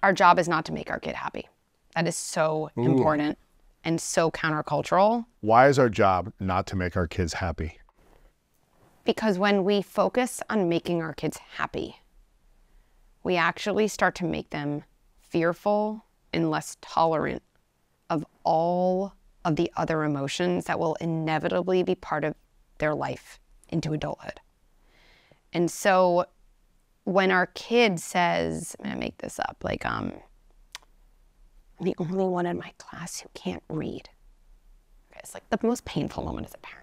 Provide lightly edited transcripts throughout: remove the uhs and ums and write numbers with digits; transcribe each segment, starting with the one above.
our job is not to make our kid happy. That is so important and so countercultural. Why is our job not to make our kids happy? Because when we focus on making our kids happy, we actually start to make them fearful and less tolerant of all of the other emotions that will inevitably be part of their life into adulthood. And so when our kid says, I'm gonna make this up, like, I'm the only one in my class who can't read. Okay, it's like the most painful moment as a parent.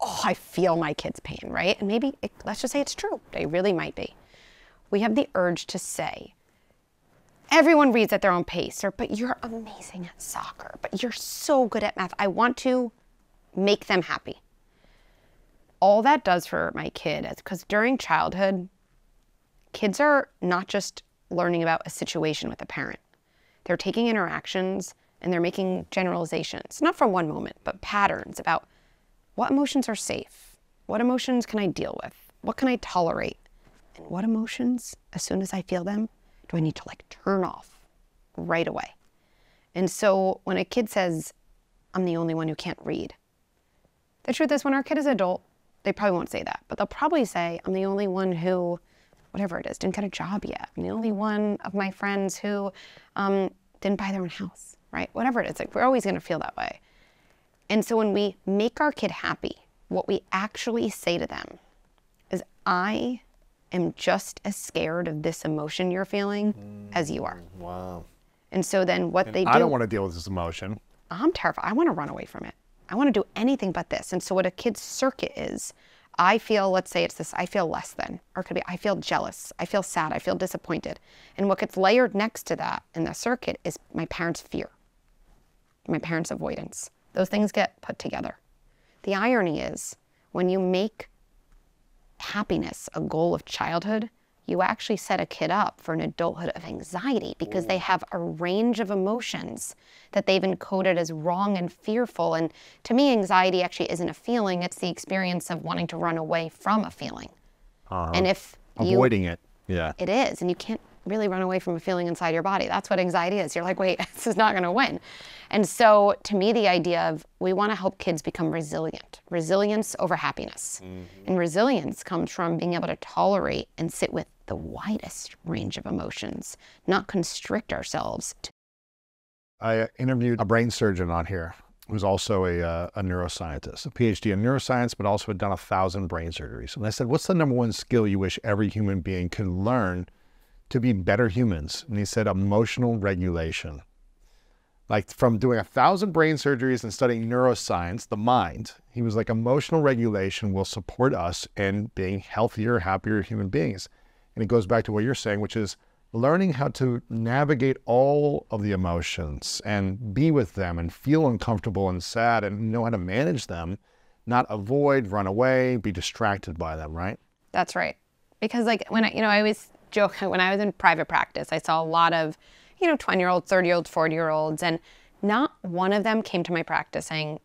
Oh, I feel my kid's pain, right? And maybe, let's just say it's true. They really might be. We have the urge to say, everyone reads at their own pace, or, but you're amazing at soccer, but you're so good at math. I want to make them happy. All that does for my kid is, because during childhood, kids are not just learning about a situation with a parent. They're taking interactions and they're making generalizations, not from one moment, but patterns about what emotions are safe, what emotions can I deal with, what can I tolerate, and what emotions, as soon as I feel them, do I need to like turn off right away. And so when a kid says, I'm the only one who can't read, the truth is when our kid is adult, they probably won't say that, but they'll probably say, I'm the only one who, whatever it is, didn't get a job yet. I'm the only one of my friends who didn't buy their own house, right? Whatever it is, like we're always gonna feel that way. And so when we make our kid happy, what we actually say to them is, I am just as scared of this emotion you're feeling as you are. Wow. And so then what they do— I don't want to deal with this emotion. I'm terrified. I want to run away from it. I want to do anything but this. And so what a kid's circuit is, I feel, let's say it's this, I feel less than, or it could be, I feel jealous, I feel sad, I feel disappointed. And what gets layered next to that in the circuit is my parents' fear, my parents' avoidance. Those things get put together. The irony is, when you make happiness a goal of childhood, you actually set a kid up for an adulthood of anxiety because they have a range of emotions that they've encoded as wrong and fearful. And to me, anxiety actually isn't a feeling, it's the experience of wanting to run away from a feeling. And if avoiding it, yeah. It is, and you can't really run away from a feeling inside your body. That's what anxiety is. You're like, wait, this is not gonna win. And so to me, the idea of we wanna help kids become resilient. Resilience over happiness. And resilience comes from being able to tolerate and sit with the widest range of emotions, not constrict ourselves. I interviewed a brain surgeon on here who's also a neuroscientist, a PhD in neuroscience, but also had done 1,000 brain surgeries. And I said, what's the #1 skill you wish every human being could learn to be better humans? And he said, emotional regulation. Like from doing 1,000 brain surgeries and studying neuroscience, the mind, he was like, emotional regulation will support us in being healthier, happier human beings. And it goes back to what you're saying, which is learning how to navigate all of the emotions and be with them and feel uncomfortable and sad and know how to manage them, not avoid, run away, be distracted by them, right? That's right. Because like when I always joke, when I was in private practice, I saw a lot of, 20-year-olds, 30-year-olds, 40-year-olds, and not one of them came to my practice saying,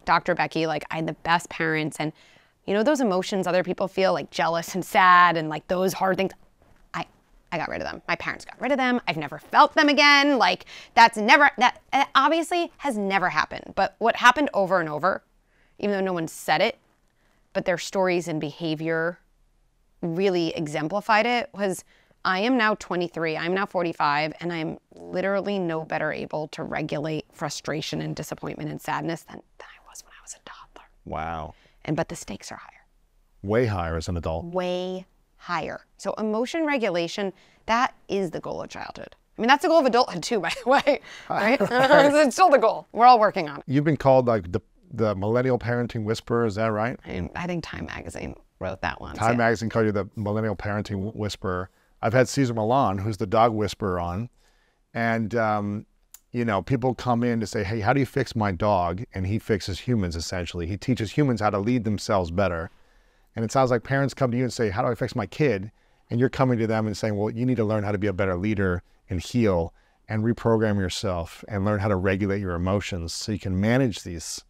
Dr. Becky, like I had the best parents, and those emotions other people feel, like jealous and sad and like those hard things, I got rid of them. My parents got rid of them. I've never felt them again. Like that obviously has never happened. But what happened over and over, even though no one said it, but their stories and behavior really exemplified it, was I am now 23, I'm now 45, and I'm literally no better able to regulate frustration and disappointment and sadness than I was when I was a toddler. Wow. But the stakes are higher. Way higher as an adult. Way higher. So emotion regulation, that is the goal of childhood. I mean, that's the goal of adulthood too, by the way, right? It's still the goal. We're all working on it. You've been called like the millennial parenting whisperer, is that right? I think Time Magazine wrote that once. Time Magazine called you the millennial parenting whisperer. I've had Cesar Millan, who's the dog whisperer, on, and people come in to say, hey, how do you fix my dog? And he fixes humans, essentially. He teaches humans how to lead themselves better. And it sounds like parents come to you and say, how do I fix my kid? And you're coming to them and saying, well, you need to learn how to be a better leader and heal and reprogram yourself and learn how to regulate your emotions so you can manage these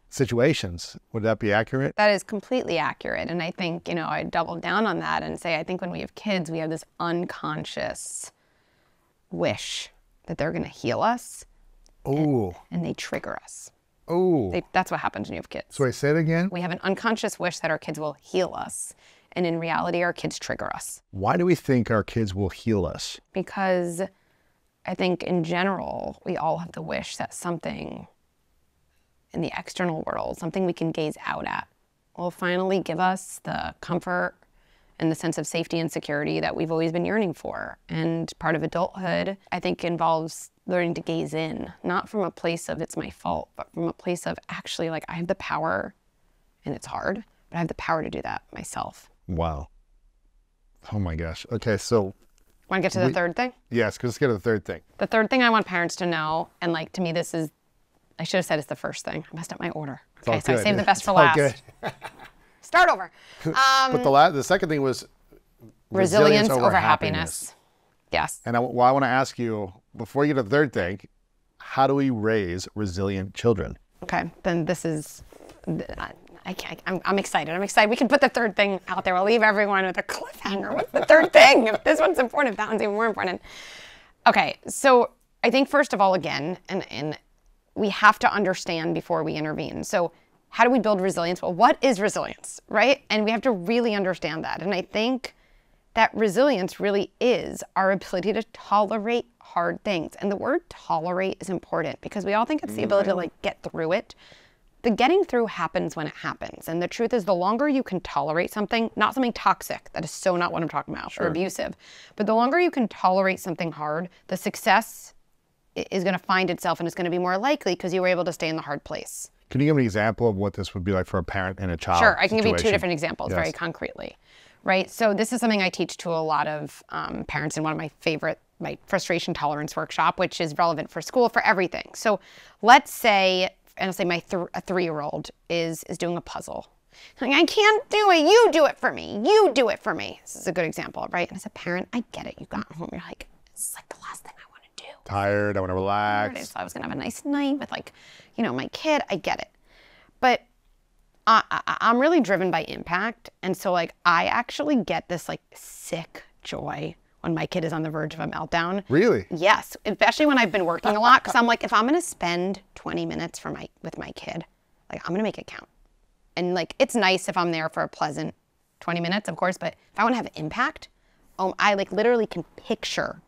situations. Would that be accurate? That is completely accurate. And I think, I double down on that and say, I think when we have kids, we have this unconscious wish that they're going to heal us. Oh. And they trigger us. Oh. That's what happens when you have kids. So I say it again? We have an unconscious wish that our kids will heal us. And in reality, our kids trigger us. Why do we think our kids will heal us? Because I think in general, we all have the wish that something in the external world, something we can gaze out at, will finally give us the comfort and the sense of safety and security that we've always been yearning for. And part of adulthood, I think, involves learning to gaze in, not from a place of it's my fault, but from a place of actually like I have the power, and it's hard, but I have the power to do that myself. Wow. Oh my gosh. Okay, so. Want to get to the third thing? Yes, let's get to the third thing. The third thing I want parents to know, and like to me this is, I should have said it's the first thing. I messed up my order. Okay, so I saved the best for last. Good. Start over. But the second thing was resilience over happiness. Yes. And I want to ask you, before you get to the third thing, how do we raise resilient children? Okay, then this is, I'm excited. I'm excited. We can put the third thing out there. We'll leave everyone with a cliffhanger. What's the third thing? If this one's important, that one's even more important. Okay, so I think first of all, again, and we have to understand before we intervene. So how do we build resilience? Well, what is resilience, right? And we have to really understand that. And I think that resilience really is our ability to tolerate hard things. And the word tolerate is important because we all think it's the ability to like get through it. The getting through happens when it happens. And the truth is the longer you can tolerate something, not something toxic, that is so not what I'm talking about, or abusive, but the longer you can tolerate something hard, the success is going to find itself and it's going to be more likely because you were able to stay in the hard place. Can you give me an example of what this would be like for a parent and a child? Sure, I can give you 2 different examples Yes. very concretely, right? So this is something I teach to a lot of parents in one of my favorite, my frustration tolerance workshop, which is relevant for school, for everything. So let's say, and I'll say a 3-year-old is doing a puzzle. Like, I can't do it, you do it for me, you do it for me. This is a good example, right? And as a parent, I get it, you got home, you're like, this is like the last thing I want to do. Tired, I want to relax. So I was gonna have a nice night with like, you know, my kid, I get it. But I'm really driven by impact. And so like, I actually get this like sick joy when my kid is on the verge of a meltdown. Really? Yes, especially when I've been working a lot. Cause I'm like, if I'm gonna spend 20 minutes with my kid, like I'm gonna make it count. And like, it's nice if I'm there for a pleasant 20 minutes, of course, but if I wanna have impact, I like literally can picture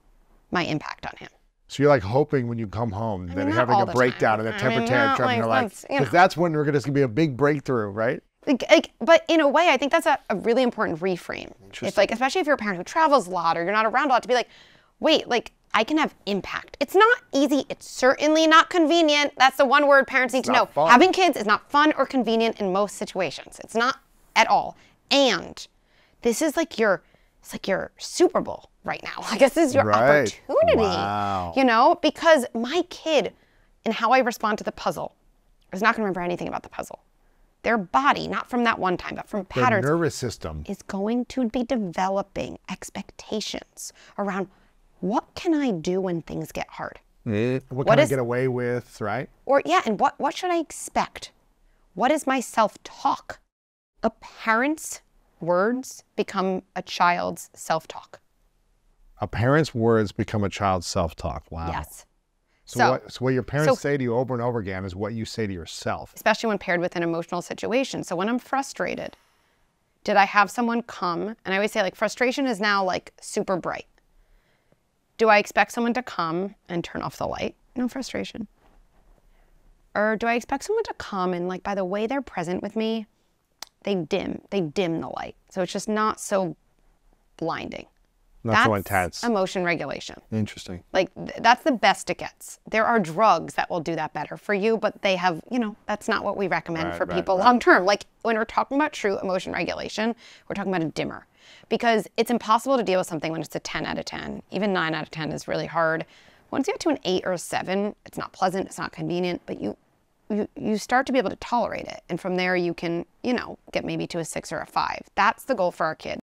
my impact on him. So you're like hoping when you come home that you're having a breakdown and a temper tantrum, and you're like, because that's when there's gonna be a big breakthrough, right? But in a way, I think that's a really important reframe. It's like, especially if you're a parent who travels a lot or you're not around a lot, to be like, wait, like I can have impact. It's not easy. It's certainly not convenient. That's the one word parents need to know. Fun. Having kids is not fun or convenient in most situations. It's not at all. And this is like it's like your Super Bowl right now. Like this is your opportunity, wow. You know, because my kid and how I respond to the puzzle is not gonna remember anything about the puzzle. Their body, not from that one time, but from patterns. Their nervous system is going to be developing expectations around what can I do when things get hard? What can I get away with, right? Or yeah, and what should I expect? What is my self-talk? A parent's words become a child's self-talk. A parent's words become a child's self-talk. Wow. Yes. So what your parents say to you over and over again is what you say to yourself. Especially when paired with an emotional situation. So when I'm frustrated, did I have someone come? And I always say like frustration is now like super bright. Do I expect someone to come and turn off the light? No frustration. Or do I expect someone to come and like by the way they're present with me, they dim the light. So it's just not so blinding. Not so intense. Emotion regulation. Interesting. Like that's the best it gets. There are drugs that will do that better for you, but they have, you know, that's not what we recommend for people long term. Like when we're talking about true emotion regulation, we're talking about a dimmer because it's impossible to deal with something when it's a 10 out of 10. Even 9 out of 10 is really hard. Once you get to an 8 or a 7, it's not pleasant, it's not convenient, but you start to be able to tolerate it. And from there you can, you know, get maybe to a 6 or a 5. That's the goal for our kids.